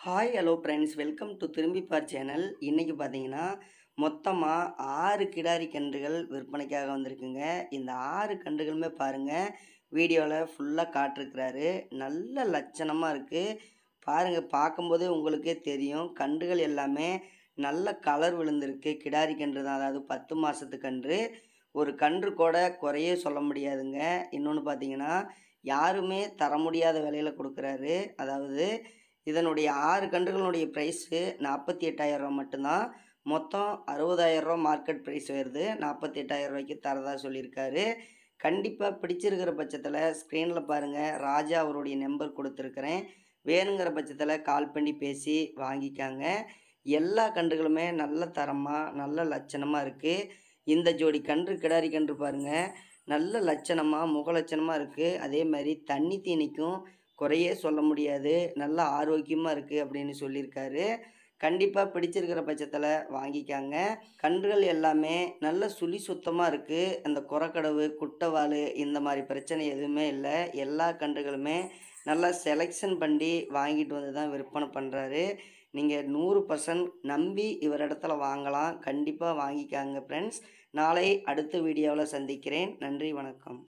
Hi hello friends, welcome to திரும்பி பார் channel. இன்றைக்கி பார்த்தீங்கன்னா மொத்தமாக 6 கிடாரி கன்றுகள் விற்பனைக்காக வந்திருக்குங்க. இந்த 6 கன்றுகளுமே பாருங்கள், வீடியோவில் ஃபுல்லாக காட்டிருக்கிறாரு. நல்ல லட்சணமாக இருக்குது பாருங்கள். பார்க்கும்போதே உங்களுக்கே தெரியும், கன்றுகள் எல்லாமே நல்ல கலர் விழுந்திருக்கு. கிடாரி கன்று தான், அதாவது 10 மாதத்து கன்று. ஒரு கன்று கூட குறையே சொல்ல முடியாதுங்க. இன்னொன்று பார்த்தீங்கன்னா, யாருமே தர முடியாத விலையில் கொடுக்குறாரு. அதாவது இதனுடைய 6 கன்றுகளுடைய ப்ரைஸு 48,000 மட்டும்தான். மொத்தம் 60,000 மார்க்கெட் ப்ரைஸ் வருது. 48,000 தரதா சொல்லியிருக்காரு. கண்டிப்பாக பிடிச்சிருக்கிற பட்சத்தில் ஸ்க்ரீனில் பாருங்கள், ராஜா அவருடைய நம்பர் கொடுத்துருக்குறேன். வேணுங்கிற பட்சத்தில் கால் பண்ணி பேசி வாங்கிக்காங்க. எல்லா கன்றுகளுமே நல்ல தரமாக நல்ல லட்சணமாக இருக்குது. இந்த ஜோடி கன்று கிடாரி கன்று பாருங்கள், நல்ல லட்சணமாக முக லட்சணமாக இருக்குது. அதே மாதிரி தண்ணி தீனிக்கும் குறையே சொல்ல முடியாது. நல்லா ஆரோக்கியமாக இருக்குது அப்படின்னு சொல்லியிருக்காரு. கண்டிப்பாக பிடிச்சிருக்கிற பட்சத்தில் வாங்கிக்காங்க. கன்றுகள் எல்லாமே நல்ல சுழி சுத்தமாக இருக்குது. அந்த குறக்கடவு குட்டைவால் இந்த மாதிரி பிரச்சனை எதுவுமே இல்லை. எல்லா கன்றுகளுமே நல்லா செலெக்ஷன் பண்ணி வாங்கிட்டு வந்து தான் விற்பனை பண்ணுறாரு. நீங்கள் 100% நம்பி இவரிடத்துல வாங்கலாம். கண்டிப்பாக வாங்கிக்காங்க ஃப்ரெண்ட்ஸ். நாளை அடுத்த வீடியோவில் சந்திக்கிறேன். நன்றி, வணக்கம்.